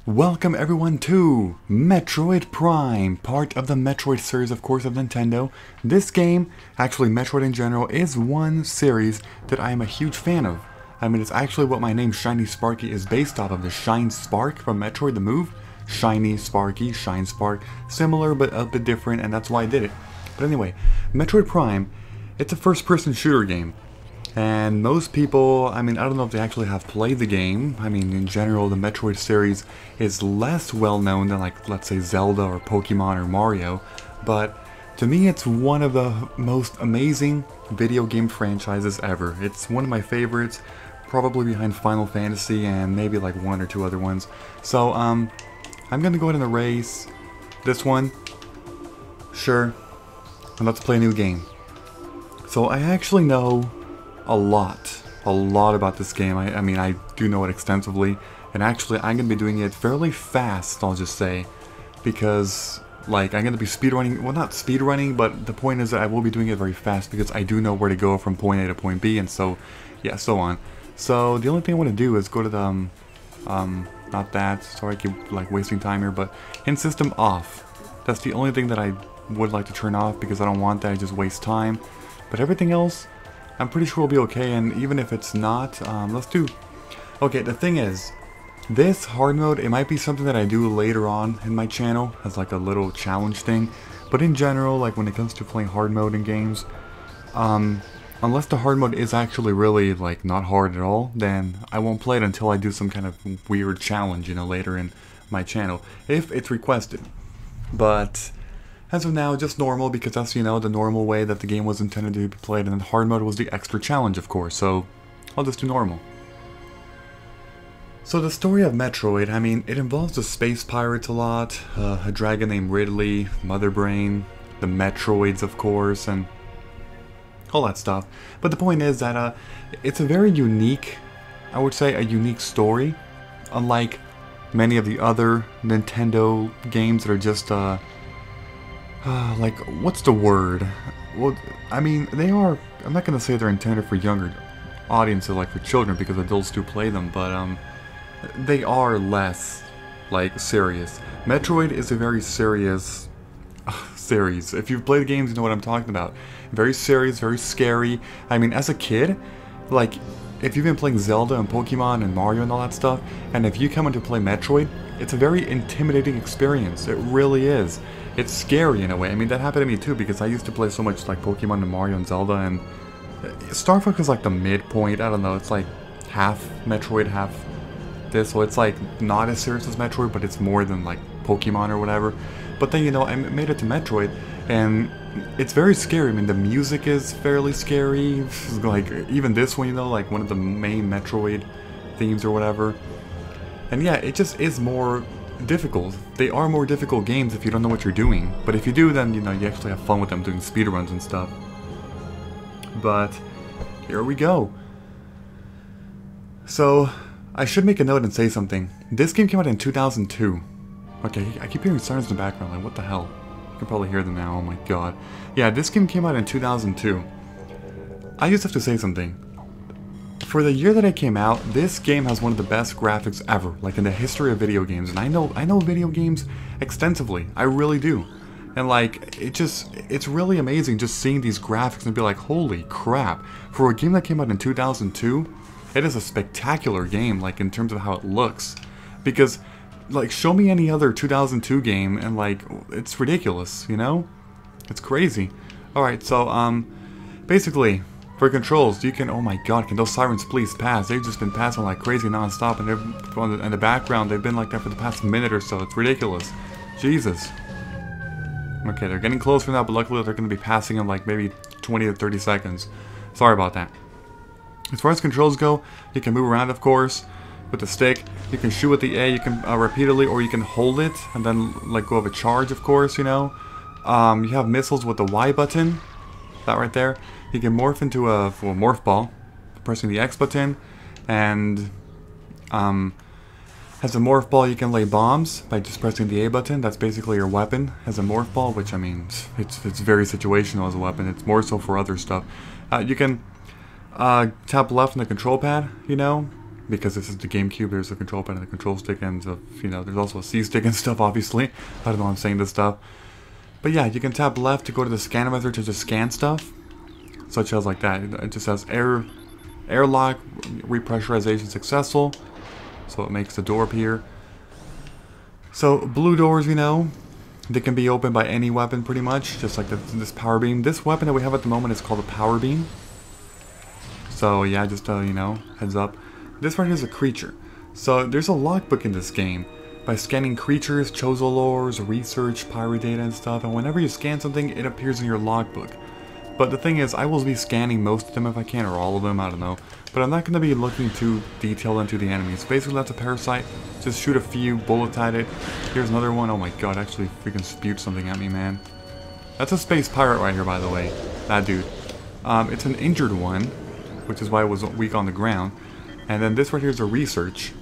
Welcome everyone to Metroid Prime, part of the Metroid series, of course, of Nintendo. This game, actually Metroid in general, is one series that I am a huge fan of. I mean, it's actually what my name Shiny Sparky is based off of, the Shine Spark from Metroid the move. Shiny, Sparky, Shine Spark, similar but a bit different, and that's why I did it. But anyway, Metroid Prime, it's a first-person shooter game. And most people, I mean, I don't know if they actually have played the game. I mean, in general, the Metroid series is less well known than, like, let's say Zelda or Pokemon or Mario. But to me, it's one of the most amazing video game franchises ever. It's one of my favorites, probably behind Final Fantasy and maybe like one or two other ones. So, I'm gonna go ahead and erase this one. Sure. And let's play a new game. So I actually know a lot about this game. I mean, I do know it extensively, and actually I'm going to be doing it fairly fast, I'll just say, because, like, I'm going to be speedrunning, well, not speedrunning, but the point is that I will be doing it very fast, because I do know where to go from point A to point B, and so, yeah, so on. So, the only thing I want to do is go to the, not that, sorry I keep, like, wasting time here, but hint system off. That's the only thing that I would like to turn off, because I don't want that, I just waste time. But everything else, I'm pretty sure we'll be okay, and even if it's not, let's do... Okay, the thing is, this hard mode, it might be something that I do later on in my channel, as like a little challenge thing, but in general, like when it comes to playing hard mode in games, unless the hard mode is actually really, like, not hard at all, then I won't play it until I do some kind of weird challenge, you know, later in my channel, if it's requested. But as of now, just normal, because that's, you know, the normal way that the game was intended to be played, and then hard mode was the extra challenge, of course, so I'll just do normal. So the story of Metroid, I mean, it involves the space pirates a lot, a dragon named Ridley, Mother Brain, the Metroids, of course, and all that stuff. But the point is that it's a very unique, I would say, a unique story, unlike many of the other Nintendo games that are just, like, what's the word? Well, I mean, they are, I'm not going to say they're intended for younger audiences, like for children, because adults do play them, but they are less, like, serious. Metroid is a very serious series. If you've played the games, you know what I'm talking about. Very serious, very scary. I mean, as a kid, like, if you've been playing Zelda and Pokemon and Mario and all that stuff, and if you come in to play Metroid, it's a very intimidating experience. It really is. It's scary in a way. I mean, that happened to me too, because I used to play so much like Pokemon and Mario and Zelda, and Star Fox is like the midpoint. I don't know, it's like half Metroid, half this, so it's like not as serious as Metroid, but it's more than like Pokemon or whatever. But then, you know, I made it to Metroid, and it's very scary. I mean, the music is fairly scary. Like, even this one, you know, like one of the main Metroid themes or whatever. And yeah, it just is more difficult. They are more difficult games if you don't know what you're doing. But if you do, then, you know, you actually have fun with them doing speedruns and stuff. But here we go. So, I should make a note and say something. This game came out in 2002. Okay, I keep hearing sirens in the background, like, what the hell? You can probably hear them now, oh my god. Yeah, this game came out in 2002. I just have to say something. For the year that it came out, this game has one of the best graphics ever, like in the history of video games. And I know video games extensively. I really do. And like, it's really amazing just seeing these graphics and be like, holy crap. For a game that came out in 2002, it is a spectacular game, like in terms of how it looks. Because, like, show me any other 2002 game and like, it's ridiculous, you know? It's crazy. Alright, so, basically, for controls, you can, oh my god, can those sirens please pass? They've just been passing like crazy non-stop, and they're in the background, they've been like that for the past minute or so. It's ridiculous. Jesus. Okay, they're getting closer now, but luckily they're going to be passing in like maybe 20 to 30 seconds. Sorry about that. As far as controls go, you can move around, of course, with the stick. You can shoot with the A, you can repeatedly, or you can hold it, and then let go of a charge, of course, you know. You have missiles with the Y button. That right there. You can morph into a Morph Ball, pressing the X button, and as a Morph Ball you can lay bombs by just pressing the A button. That's basically your weapon as a Morph Ball, which, I mean, it's very situational as a weapon. It's more so for other stuff. You can tap left on the control pad, you know, because this is the GameCube. There's a control pad and a control stick, and you know, there's also a C stick and stuff. Obviously, I don't know why I'm saying this stuff, but yeah, you can tap left to go to the scanner method to just scan stuff, such as like that. It just says airlock repressurization successful, so it makes the door appear. So blue doors, you know, they can be opened by any weapon pretty much, just like this power beam. This weapon that we have at the moment is called a power beam. So yeah, just you know, heads up. This right here is a creature. So there's a logbook in this game. By scanning creatures, Chozo Lures, research, pirate data and stuff, and whenever you scan something, it appears in your logbook. But the thing is, I will be scanning most of them if I can, or all of them, I don't know. But I'm not going to be looking too detailed into the enemies. Basically, that's a parasite. Just shoot a few bullets at it. Here's another one. Oh my god, actually freaking spewed something at me, man. That's a space pirate right here, by the way. That dude. It's an injured one, which is why it was weak on the ground. And then this right here is a research.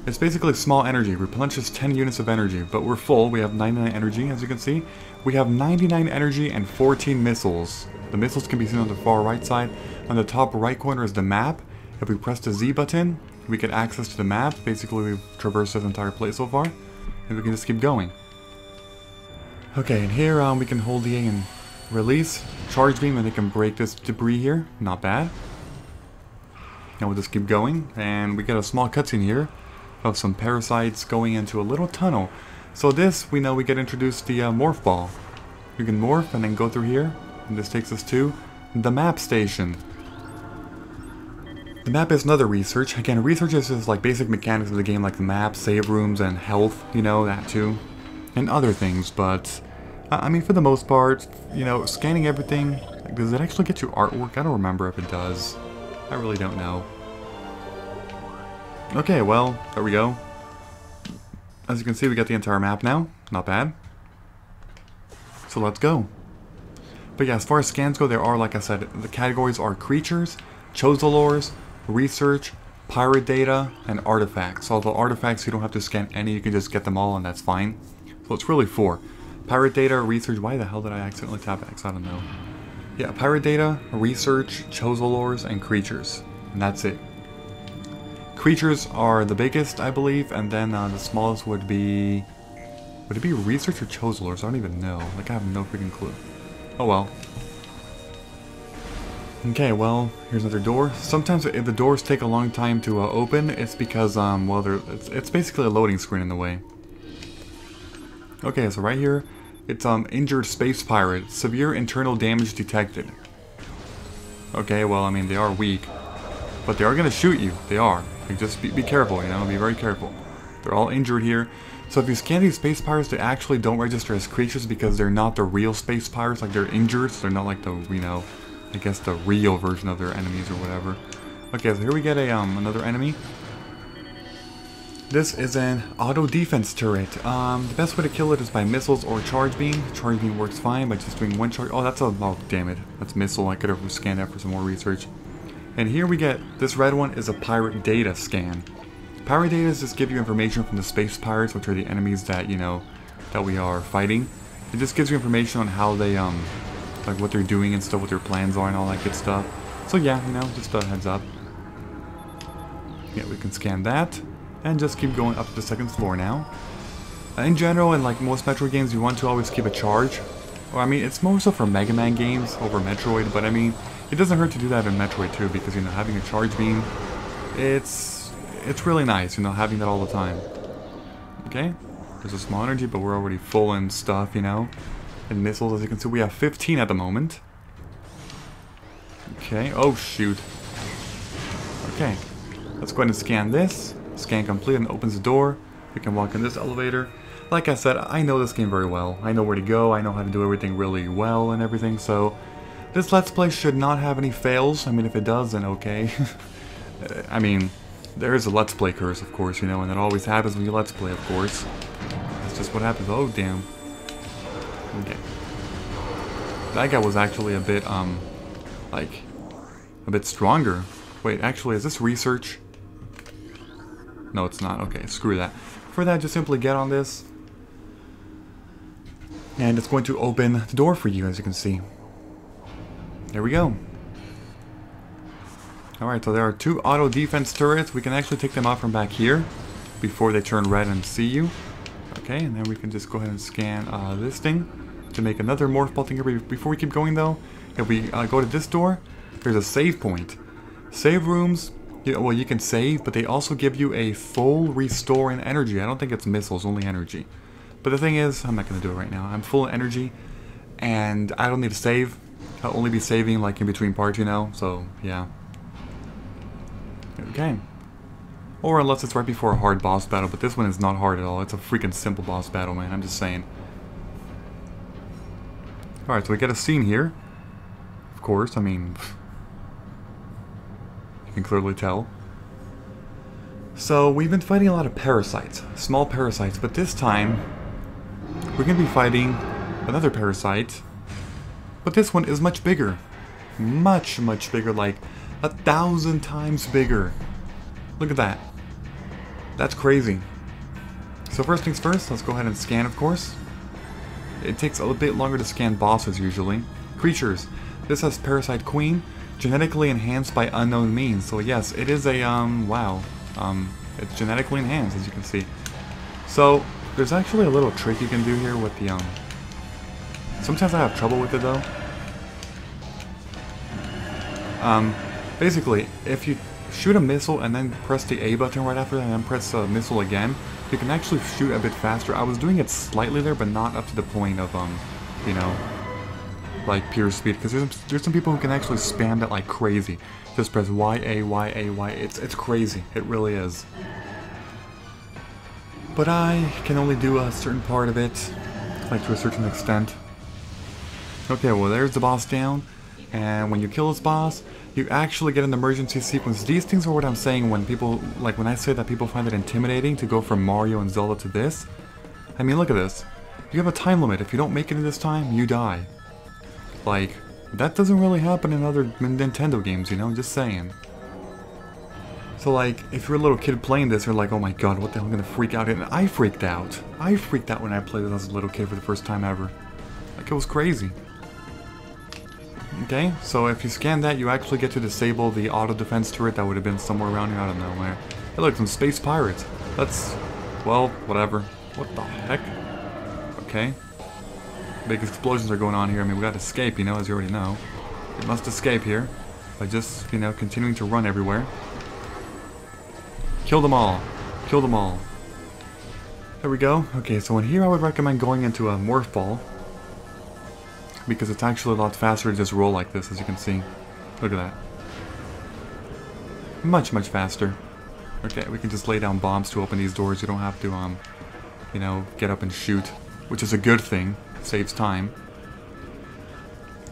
It's basically small energy, replenishes 10 units of energy, but we're full. We have 99 energy, as you can see. We have 99 energy and 14 missiles. The missiles can be seen on the far right side. On the top right corner is the map. If we press the Z button, we get access to the map. Basically, we've traversed this entire place so far, and we can just keep going. Okay, and here we can hold the A and release charge beam, and it can break this debris here. Not bad. And we'll just keep going, and we get a small cutscene here of some parasites going into a little tunnel. So this, we know we get introduced the Morph Ball. You can morph and then go through here, and this takes us to the map station. The map is another research. Again, research is just like basic mechanics of the game, like the map, save rooms, and health, you know, that too. And other things, but I mean, for the most part, you know, scanning everything, like, does it actually get you artwork? I don't remember if it does. I really don't know. Okay, well, there we go. As you can see, we got the entire map now. Not bad. So let's go. But yeah, as far as scans go, there are, like I said, the categories are creatures, Chozo Lures, research, pirate data, and artifacts. Although artifacts, you don't have to scan any, you can just get them all and that's fine. So it's really 4. Pirate data, research, why the hell did I accidentally tap X? I don't know. Yeah, pirate data, research, Chozo Lures, and creatures. And that's it. Creatures are the biggest, I believe, and then the smallest would be... Would it be research or Chozo Lures? I don't even know. Like, I have no freaking clue. Oh well. Okay, well, here's another door. Sometimes if the doors take a long time to open, it's because, well, it's basically a loading screen in a way. Okay, so right here, it's injured space pirate. Severe internal damage detected. Okay, well, I mean, they are weak. But they are going to shoot you. They are. Like, just be careful, you know, be very careful. They're all injured here. So if you scan these space pirates, they actually don't register as creatures because they're not the real space pirates. Like, they're injured, so they're not like the, you know, I guess the real version of their enemies or whatever. Okay, so here we get a another enemy. This is an auto defense turret. The best way to kill it is by missiles or charge beam. Charge beam works fine by just doing one charge. Oh, that's a, oh, damn it. That's missile. I could have scanned that for some more research. And here we get, this red one is a pirate data scan. Pirate data just give you information from the space pirates, which are the enemies that, you know, that we are fighting. It just gives you information on how they, like what they're doing and stuff, what their plans are and all that good stuff. So yeah, you know, just a heads up. Yeah, we can scan that. And just keep going up to the second floor now. In general, in like most Metroid games, you want to always keep a charge. Well, I mean, it's more so for Mega Man games over Metroid, but I mean, it doesn't hurt to do that in Metroid too, because, you know, having a charge beam, it's really nice, you know, having that all the time. Okay, there's a small energy, but we're already full in stuff, you know. And missiles, as you can see, we have 15 at the moment. Okay, oh shoot. Okay, let's go ahead and scan this. Scan complete, and opens the door. We can walk in this elevator. Like I said, I know this game very well. I know where to go, I know how to do everything really well and everything, so this Let's Play should not have any fails. I mean, if it does, then okay. I mean, there is a Let's Play curse, of course, you know, and that always happens when you Let's Play, of course. That's just what happens. Oh, damn. Okay. That guy was actually a bit, like, a bit stronger. Wait, actually, is this research? No, it's not. Okay, screw that. For that, just simply get on this. And it's going to open the door for you, as you can see. There we go. Alright, so there are 2 auto defense turrets. We can actually take them out from back here before they turn red and see you. Okay, and then we can just go ahead and scan this thing to make another morph ball thing here. Before we keep going though, if we go to this door, there's a save point. Save rooms, well, you can save, but they also give you a full restore in energy. I don't think it's missiles, only energy. But the thing is, I'm not going to do it right now. I'm full of energy, and I don't need to save. I'll only be saving like in between parts, you know, so yeah. Okay. Or unless it's right before a hard boss battle, but this one is not hard at all. It's a freaking simple boss battle, man. I'm just saying. Alright, so we get a scene here. Of course, I mean, you can clearly tell. So, we've been fighting a lot of parasites. Small parasites, but this time, we're going to be fighting another parasite. But this one is much bigger. Much, much bigger, like 1,000 times bigger. Look at that. That's crazy. So first things first, let's go ahead and scan, of course. It takes a bit longer to scan bosses usually. Creatures. This has Parasite Queen, genetically enhanced by unknown means. So yes, it is a, wow. It's genetically enhanced, as you can see. So, there's actually a little trick you can do here with the, sometimes I have trouble with it though. Basically, if you shoot a missile and then press the A button right after that and then press a missile again, you can actually shoot a bit faster. I was doing it slightly there, but not up to the point of, you know, like pure speed. Because there's some people who can actually spam that like crazy. Just press Y, A, Y, A, Y. It's crazy. It really is. But I can only do a certain part of it, like to a certain extent. Okay, well there's the boss down. And when you kill this boss, you actually get an emergency sequence. These things are what I'm saying when people, like when I say that people find it intimidating to go from Mario and Zelda to this. I mean, look at this. You have a time limit. If you don't make it in this time, you die. Like, that doesn't really happen in other Nintendo games, you know, just saying. So like, if you're a little kid playing this, you're like, oh my god, what the hell, I'm gonna freak out. And I freaked out. I freaked out when I played this as a little kid for the first time ever. Like, it was crazy. Okay, so if you scan that, you actually get to disable the auto defense turret that would have been somewhere around here, I don't know where. Hey look, some space pirates. That's, well, whatever. What the heck? Okay. Big explosions are going on here. I mean, we gotta escape, you know, as you already know. We must escape here by just, you know, continuing to run everywhere. Kill them all. Kill them all. There we go. Okay, so in here I would recommend going into a Morph Ball, because it's actually a lot faster to just roll like this, as you can see. Look at that. Much, much faster. Okay, we can just lay down bombs to open these doors. You don't have to, you know, get up and shoot, which is a good thing. Saves time.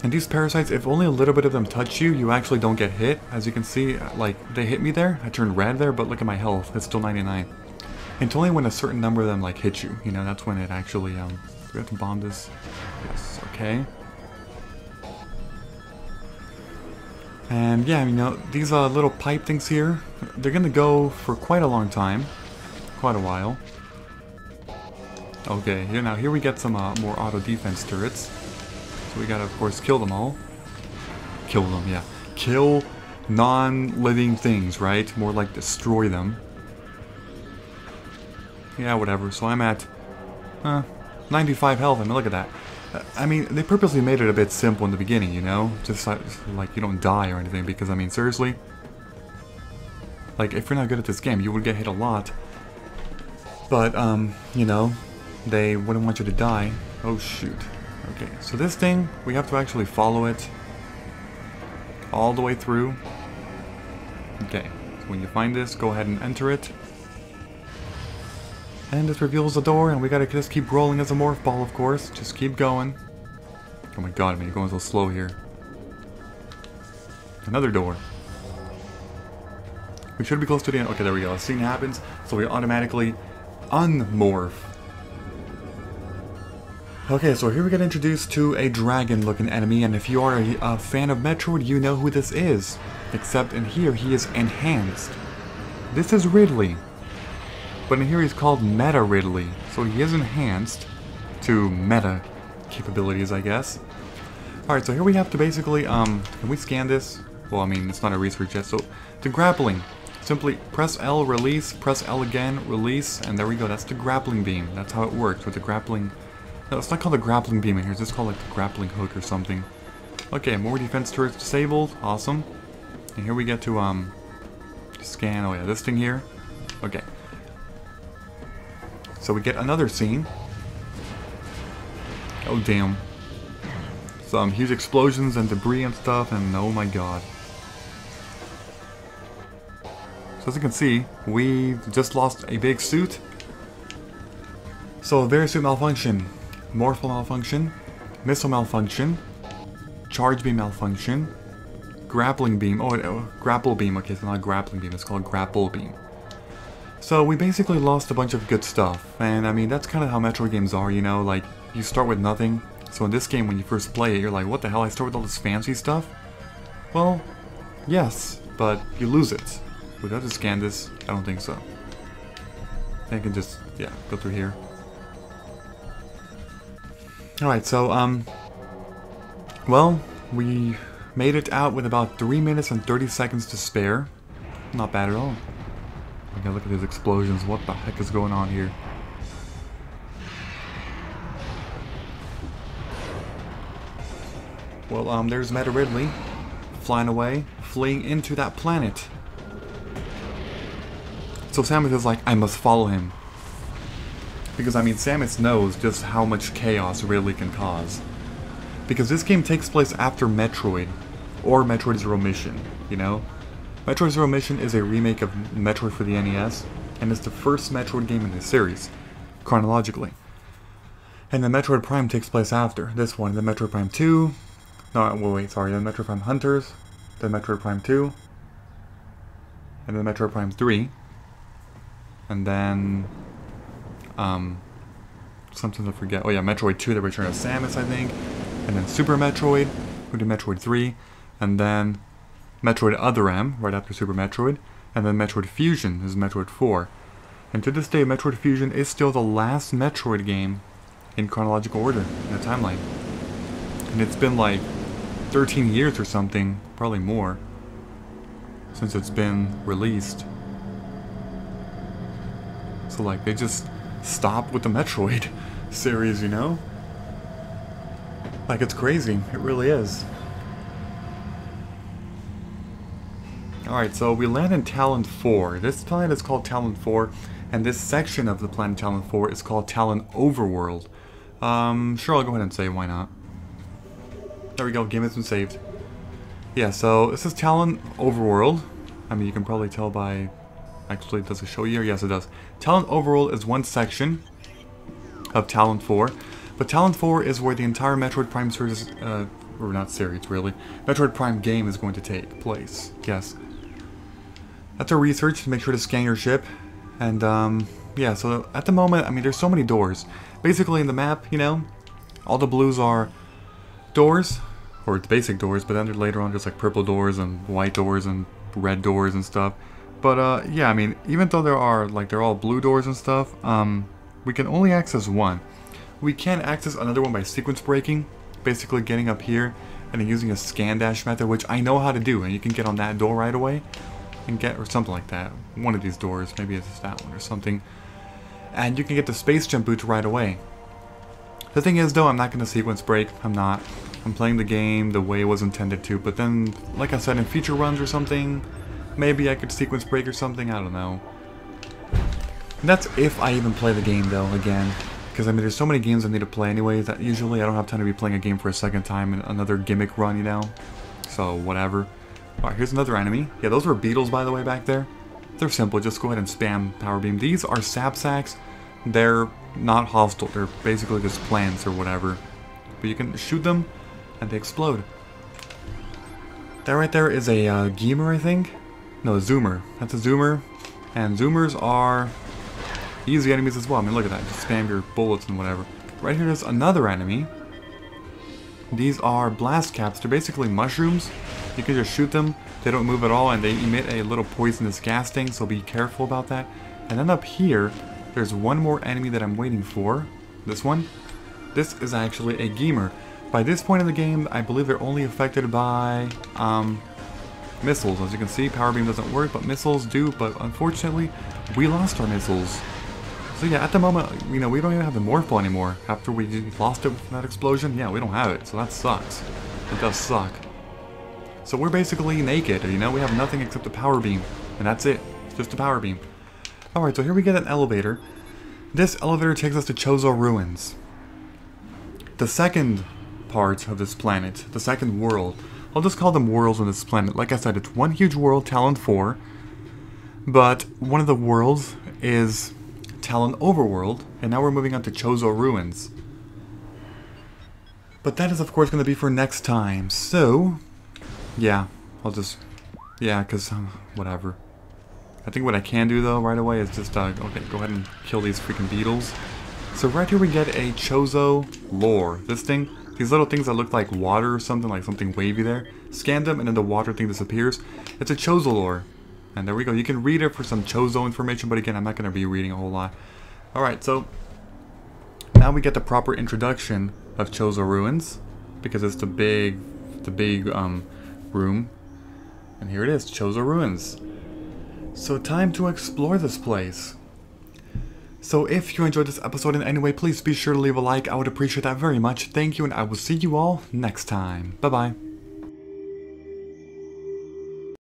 And these parasites, if only a little bit of them touch you, you actually don't get hit. As you can see, like, they hit me there. I turned red there, but look at my health. It's still 99. And it's only when a certain number of them, like, hit you. You know, that's when it actually, do we have to bomb this? Yes, okay. And yeah, you know, these little pipe things here, they're gonna go for quite a long time. Quite a while. Okay, here we get some more auto defense turrets. So we gotta, of course, kill them all. Kill them, yeah. Kill non-living things, right? More like destroy them. Yeah, whatever. So I'm at 95 health. I mean, look at that. I mean, they purposely made it a bit simple in the beginning, you know? Just like you don't die or anything, because, I mean, seriously? Like, if you're not good at this game, you would get hit a lot. But, you know, they wouldn't want you to die. Oh, shoot. Okay, so this thing, we have to actually follow it all the way through. Okay, so when you find this, go ahead and enter it. And this reveals the door, and we gotta just keep rolling as a Morph Ball, of course. Just keep going. Oh my god, man, you're going so slow here. Another door. We should be close to the end. Okay, there we go. A scene happens, so we automatically unmorph. Okay, so here we get introduced to a dragon-looking enemy, and if you are a fan of Metroid, you know who this is. Except in here, he is enhanced. This is Ridley. But in here he's called Meta Ridley, so he is enhanced to meta capabilities, I guess. Alright, so here we have to basically, can we scan this? Well, I mean, it's not a research yet. So, the grappling. Simply press L, release, press L again, release, and there we go. That's the grappling beam. That's how it works with the grappling. No, it's not called the grappling beam in here. It's just called like the grappling hook or something. Okay, more defense turrets disabled. Awesome. And here we get to, scan. Oh yeah, this thing here. Okay. So we get another scene. Oh damn. Some huge explosions and debris and stuff, and oh my god. So as you can see, we just lost a big suit. So various suit malfunction, morph ball malfunction, missile malfunction, charge beam malfunction, grappling beam. Oh, grapple beam. Okay, it's not grappling beam. It's called grapple beam. So we basically lost a bunch of good stuff, and I mean that's kind of how Metroid games are. You know, like you start with nothing. So in this game, when you first play it, you're like, what the hell? I start with all this fancy stuff. Well, yes, but you lose it. Would I have to scan this? I don't think so. I think I can just, yeah, go through here. Alright, so, well, we made it out with about 3 minutes and 30 seconds to spare. Not bad at all. Okay, look at these explosions. What the heck is going on here? Well, there's Ridley flying away, fleeing into that planet. So Samus is like, I must follow him. Because, I mean, Samus knows just how much chaos Ridley can cause. Because this game takes place after Metroid, or Metroid Zero Mission, you know? Metroid Zero Mission is a remake of Metroid for the NES, and it's the first Metroid game in the series, chronologically. And then Metroid Prime takes place after this one, then Metroid Prime 2, no, wait, sorry, then Metroid Prime Hunters, then Metroid Prime 2, and then Metroid Prime 3, and then, something to forget. Oh yeah, Metroid 2, The Return of Samus, I think. And then Super Metroid, we did Metroid 3. And then Metroid Other M, right after Super Metroid. And then Metroid Fusion is Metroid 4. And to this day, Metroid Fusion is still the last Metroid game in chronological order in the timeline. And it's been like 13 years or something, probably more, since it's been released. So like, they just stopped with the Metroid series, you know? Like, it's crazy. It really is. Alright, so we land in Talon 4. This planet is called Talon 4, and this section of the planet Talon 4 is called Talon Overworld. Sure, I'll go ahead and say why not. There we go, game has been saved. Yeah, so this is Talon Overworld. I mean, you can probably tell by... Actually, does it show you? Yes, it does. Talon Overworld is one section of Talon 4. But Talon 4 is where the entire Metroid Prime series, or not series, really, Metroid Prime game is going to take place. Yes. That's our research to make sure to scan your ship. And, yeah, so at the moment, I mean, there's so many doors. Basically, in the map, you know, all the blues are doors, or it's basic doors, but then later on there's like purple doors and white doors and red doors and stuff. But, yeah, I mean, even though there are, like, they're all blue doors and stuff, we can only access one. We can access another one by sequence breaking, basically getting up here and then using a scan dash method, which I know how to do, and you can get on that door right away and get, or something like that, one of these doors, maybe it's that one or something, and you can get the space jump boots right away. The thing is, though, I'm not going to sequence break. I'm not. I'm playing the game the way it was intended to, but then, like I said, in future runs or something, maybe I could sequence break or something, I don't know. And that's if I even play the game, though, again. Because, I mean, there's so many games I need to play anyway that usually I don't have time to be playing a game for a second time in another gimmick run, you know? So, whatever. Alright, here's another enemy. Yeah, those were beetles, by the way, back there. They're simple, just go ahead and spam Power Beam. These are sap sacks. They're not hostile, they're basically just plants or whatever. But you can shoot them, and they explode. That right there is a Geemer, I think? No, a Zoomer. That's a Zoomer. And Zoomers are easy enemies as well. I mean, look at that. Just spam your bullets and whatever. Right here is another enemy. These are blast caps. They're basically mushrooms. You can just shoot them. They don't move at all, and they emit a little poisonous gas thing, so be careful about that. And then up here, there's one more enemy that I'm waiting for. This one. This is actually a Geemer. By this point in the game, I believe they're only affected by missiles. As you can see, power beam doesn't work, but missiles do. But unfortunately, we lost our missiles. So yeah, at the moment, you know, we don't even have the Morph Ball anymore. After we lost it with that explosion, yeah, we don't have it. So that sucks. It does suck. So we're basically naked, you know? We have nothing except a power beam. And that's it. It's just a power beam. Alright, so here we get an elevator. This elevator takes us to Chozo Ruins. The second part of this planet. The second world. I'll just call them worlds on this planet. Like I said, it's one huge world, Talon 4. But one of the worlds is Talon Overworld. And now we're moving on to Chozo Ruins. But that is of course going to be for next time. So, yeah, I'll just, yeah, because, whatever. I think what I can do though right away is just, okay, go ahead and kill these freaking beetles. So right here we get a Chozo Lure. This thing, these little things that look like water or something, like something wavy there. Scan them and then the water thing disappears. It's a Chozo Lure. And there we go. You can read it for some Chozo information, but again, I'm not going to be reading a whole lot. Alright, so now we get the proper introduction of Chozo Ruins, because it's the big room. And here it is, Chozo Ruins. So time to explore this place. So if you enjoyed this episode in any way, please be sure to leave a like. I would appreciate that very much. Thank you, and I will see you all next time. Bye-bye.